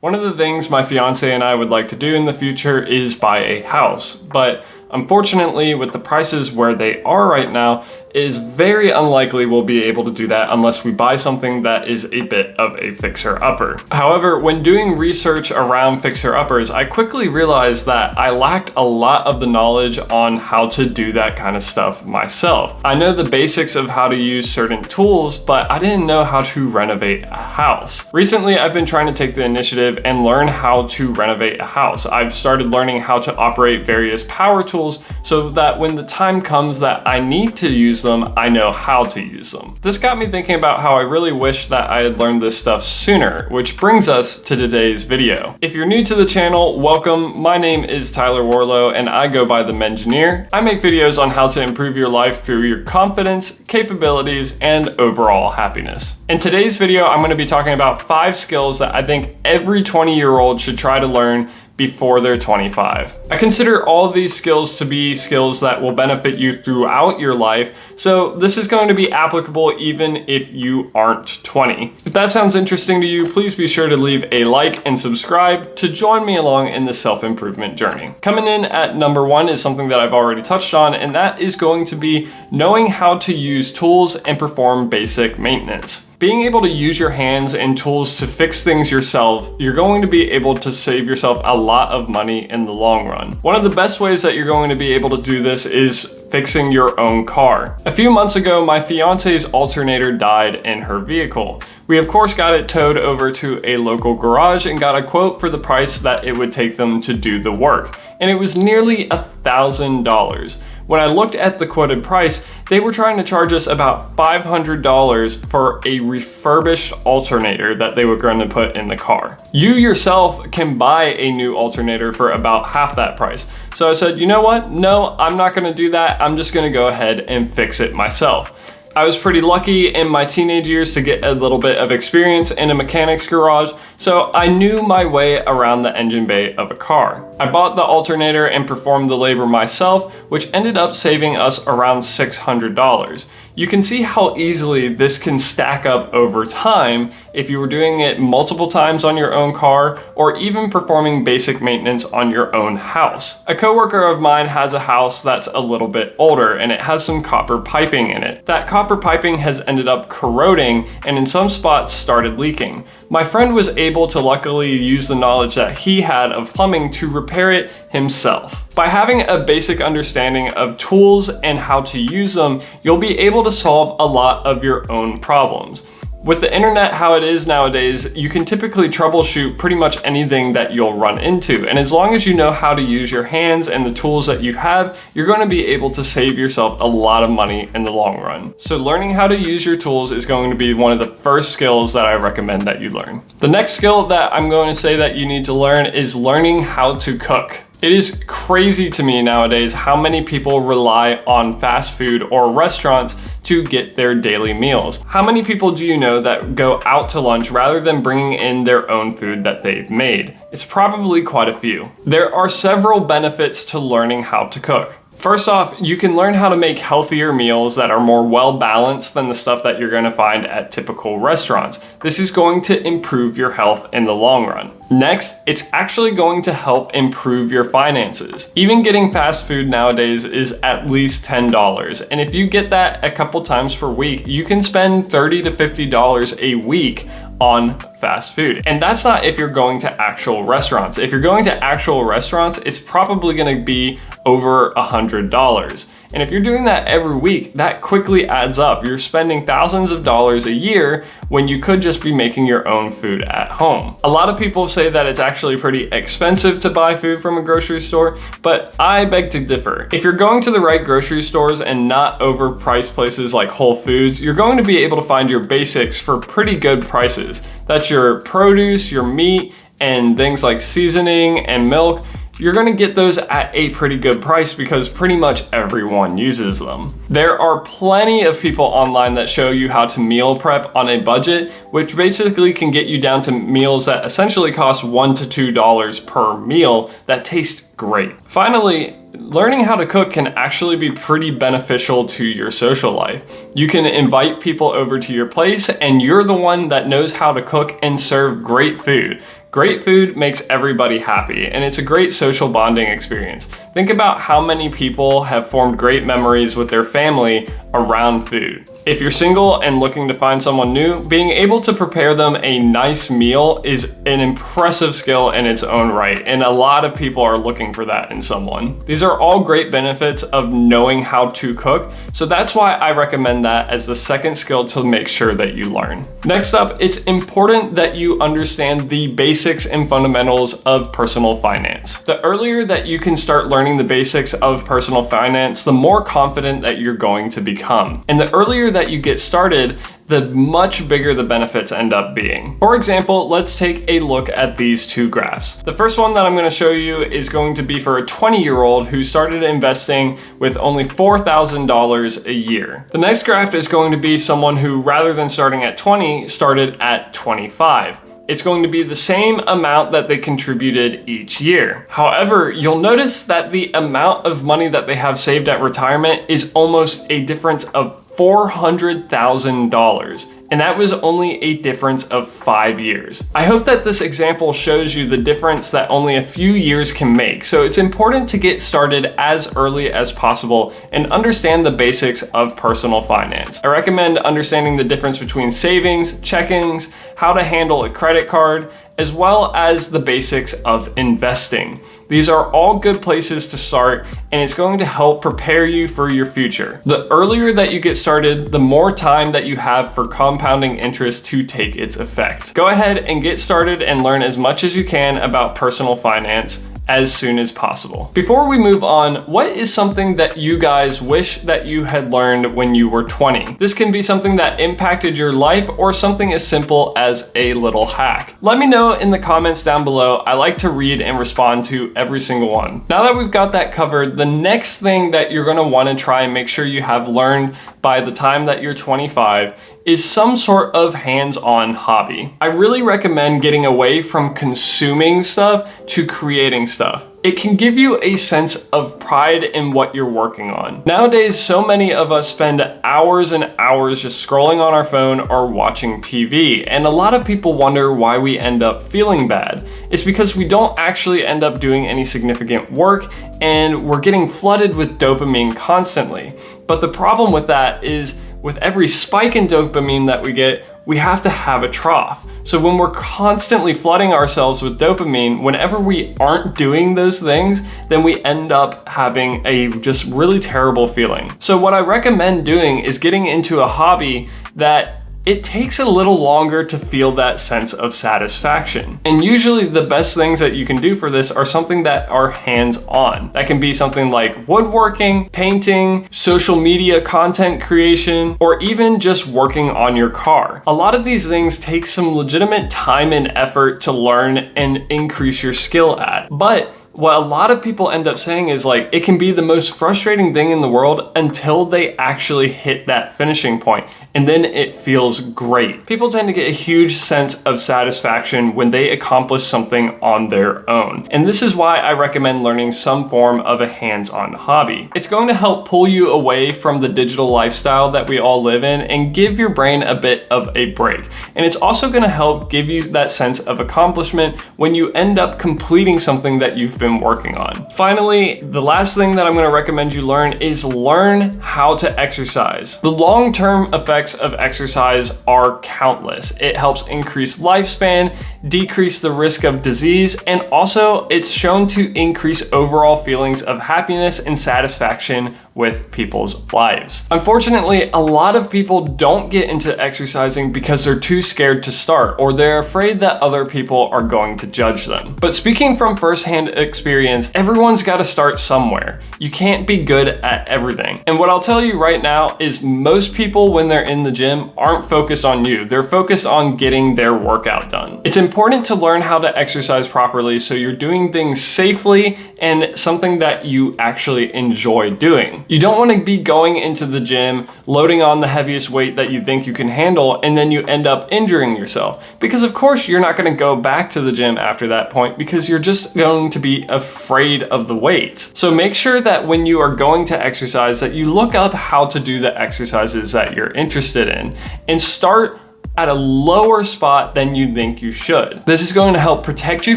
One of the things my fiance and I would like to do in the future is buy a house, but unfortunately with the prices where they are right now, it is very unlikely we'll be able to do that unless we buy something that is a bit of a fixer-upper. However, when doing research around fixer-uppers, I quickly realized that I lacked a lot of the knowledge on how to do that kind of stuff myself. I know the basics of how to use certain tools, but I didn't know how to renovate a house. Recently, I've been trying to take the initiative and learn how to renovate a house. I've started learning how to operate various power tools so that when the time comes that I need to use them, I know how to use them. This got me thinking about how I really wish that I had learned this stuff sooner, which brings us to today's video. If you're new to the channel, welcome. My name is Tyler Warlow and I go by The Mengineer. I make videos on how to improve your life through your confidence, capabilities, and overall happiness. In today's video, I'm going to be talking about 5 skills that I think every 20-year-old should try to learn before they're 25. I consider all of these skills to be skills that will benefit you throughout your life, so this is going to be applicable even if you aren't 20. If that sounds interesting to you, please be sure to leave a like and subscribe to join me along in the self-improvement journey. Coming in at number 1 is something that I've already touched on, and that is going to be knowing how to use tools and perform basic maintenance. Being able to use your hands and tools to fix things yourself, you're going to be able to save yourself a lot of money in the long run. One of the best ways that you're going to be able to do this is fixing your own car. A few months ago, my fiance's alternator died in her vehicle. We of course got it towed over to a local garage and got a quote for the price that it would take them to do the work. And it was nearly $1,000. When I looked at the quoted price, they were trying to charge us about $500 for a refurbished alternator that they were going to put in the car. You yourself can buy a new alternator for about half that price. So I said, you know what? No, I'm not going to do that. I'm just going to go ahead and fix it myself. I was pretty lucky in my teenage years to get a little bit of experience in a mechanic's garage, so I knew my way around the engine bay of a car. I bought the alternator and performed the labor myself, which ended up saving us around $600. You can see how easily this can stack up over time if you were doing it multiple times on your own car or even performing basic maintenance on your own house. A coworker of mine has a house that's a little bit older and it has some copper piping in it. That copper piping has ended up corroding and in some spots started leaking. My friend was able to luckily use the knowledge that he had of plumbing to repair it himself. By having a basic understanding of tools and how to use them, you'll be able to solve a lot of your own problems. With the internet how it is nowadays, you can typically troubleshoot pretty much anything that you'll run into. And as long as you know how to use your hands and the tools that you have, you're going to be able to save yourself a lot of money in the long run. So learning how to use your tools is going to be one of the first skills that I recommend that you learn. The next skill that I'm going to say that you need to learn is learning how to cook. It is crazy to me nowadays how many people rely on fast food or restaurants to get their daily meals. How many people do you know that go out to lunch rather than bringing in their own food that they've made? It's probably quite a few. There are several benefits to learning how to cook. First off, you can learn how to make healthier meals that are more well-balanced than the stuff that you're going to find at typical restaurants. This is going to improve your health in the long run. Next, it's actually going to help improve your finances. Even getting fast food nowadays is at least $10. And if you get that a couple times per week, you can spend $30 to $50 a week on fast food. And that's not if you're going to actual restaurants. If you're going to actual restaurants, it's probably gonna be over $100. And if you're doing that every week, that quickly adds up. You're spending thousands of dollars a year when you could just be making your own food at home. A lot of people say that it's actually pretty expensive to buy food from a grocery store, but I beg to differ. If you're going to the right grocery stores and not overpriced places like Whole Foods, you're going to be able to find your basics for pretty good prices. That's your produce, your meat, and things like seasoning and milk. You're gonna get those at a pretty good price because pretty much everyone uses them. There are plenty of people online that show you how to meal prep on a budget, which basically can get you down to meals that essentially cost $1 to $2 per meal that taste great. Finally, learning how to cook can actually be pretty beneficial to your social life. You can invite people over to your place and you're the one that knows how to cook and serve great food. Great food makes everybody happy, and it's a great social bonding experience. Think about how many people have formed great memories with their family around food. If you're single and looking to find someone new, being able to prepare them a nice meal is an impressive skill in its own right, and a lot of people are looking for that in someone. These are all great benefits of knowing how to cook, so that's why I recommend that as the second skill to make sure that you learn. Next up, it's important that you understand the basics and fundamentals of personal finance. The earlier that you can start learning the basics of personal finance, the more confident that you're going to become. And the earlier that you get started, the much bigger the benefits end up being. For example, let's take a look at these two graphs. The first one that I'm going to show you is going to be for a 20-year-old who started investing with only $4,000 a year. The next graph is going to be someone who, rather than starting at 20, started at 25. It's going to be the same amount that they contributed each year. However, you'll notice that the amount of money that they have saved at retirement is almost a difference of $400,000. And that was only a difference of 5 years. I hope that this example shows you the difference that only a few years can make. So it's important to get started as early as possible and understand the basics of personal finance. I recommend understanding the difference between savings, checkings, how to handle a credit card, as well as the basics of investing. These are all good places to start, and it's going to help prepare you for your future. The earlier that you get started, the more time that you have for compounding interest to take its effect. Go ahead and get started and learn as much as you can about personal finance as soon as possible. Before we move on, what is something that you guys wish that you had learned when you were 20? This can be something that impacted your life or something as simple as a little hack. Let me know in the comments down below. I like to read and respond to every single one. Now that we've got that covered, the next thing that you're gonna wanna try and make sure you have learned by the time that you're 25 is some sort of hands-on hobby. I really recommend getting away from consuming stuff to creating stuff. It can give you a sense of pride in what you're working on. Nowadays, so many of us spend hours and hours just scrolling on our phone or watching TV, and a lot of people wonder why we end up feeling bad. It's because we don't actually end up doing any significant work, and we're getting flooded with dopamine constantly. But the problem with that is, with every spike in dopamine that we get, we have to have a trough. So when we're constantly flooding ourselves with dopamine, whenever we aren't doing those things, then we end up having a just really terrible feeling. So what I recommend doing is getting into a hobby that it takes a little longer to feel that sense of satisfaction. And usually the best things that you can do for this are something that are hands-on. That can be something like woodworking, painting, social media content creation, or even just working on your car. A lot of these things take some legitimate time and effort to learn and increase your skill at. But what a lot of people end up saying is like, it can be the most frustrating thing in the world until they actually hit that finishing point, and then it feels great. People tend to get a huge sense of satisfaction when they accomplish something on their own. And this is why I recommend learning some form of a hands-on hobby. It's going to help pull you away from the digital lifestyle that we all live in and give your brain a bit of a break. And it's also going to help give you that sense of accomplishment when you end up completing something that you've been working on. Finally, the last thing that I'm going to recommend you learn is learn how to exercise. The long-term effects of exercise are countless. It helps increase lifespan, decrease the risk of disease, and also it's shown to increase overall feelings of happiness and satisfaction with people's lives. Unfortunately, a lot of people don't get into exercising because they're too scared to start, or they're afraid that other people are going to judge them. But speaking from firsthand experience, everyone's got to start somewhere. You can't be good at everything. And what I'll tell you right now is most people, when they're in the gym, aren't focused on you. They're focused on getting their workout done. It's important to learn how to exercise properly so you're doing things safely and something that you actually enjoy doing. You don't want to be going into the gym, loading on the heaviest weight that you think you can handle, and then you end up injuring yourself. Because of course you're not going to go back to the gym after that point because you're just going to be afraid of the weights. So make sure that when you are going to exercise that you look up how to do the exercises that you're interested in and start at a lower spot than you think you should. This is going to help protect you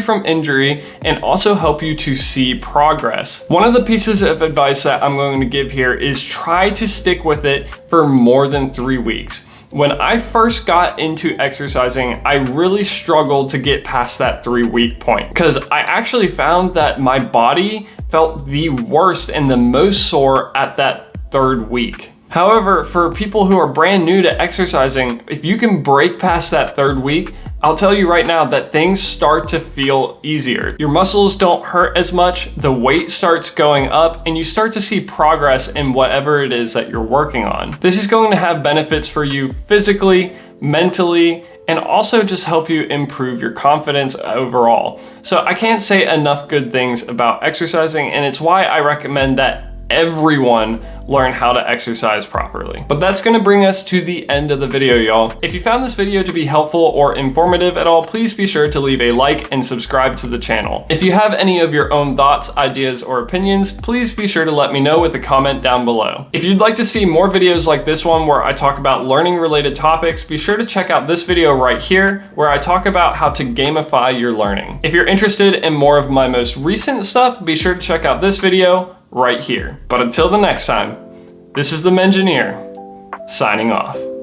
from injury and also help you to see progress. One of the pieces of advice that I'm going to give here is try to stick with it for more than 3 weeks. When I first got into exercising, I really struggled to get past that 3-week point because I actually found that my body felt the worst and the most sore at that 3rd week. However, for people who are brand new to exercising, if you can break past that 3rd week, I'll tell you right now that things start to feel easier. Your muscles don't hurt as much, the weight starts going up, and you start to see progress in whatever it is that you're working on. This is going to have benefits for you physically, mentally, and also just help you improve your confidence overall. So I can't say enough good things about exercising, and it's why I recommend that everyone learn how to exercise properly. But that's gonna bring us to the end of the video, y'all. If you found this video to be helpful or informative at all, please be sure to leave a like and subscribe to the channel. If you have any of your own thoughts, ideas, or opinions, please be sure to let me know with a comment down below. If you'd like to see more videos like this one where I talk about learning related topics, be sure to check out this video right here where I talk about how to gamify your learning. If you're interested in more of my most recent stuff, be sure to check out this video right here. But until the next time, this is the Mengineer, signing off.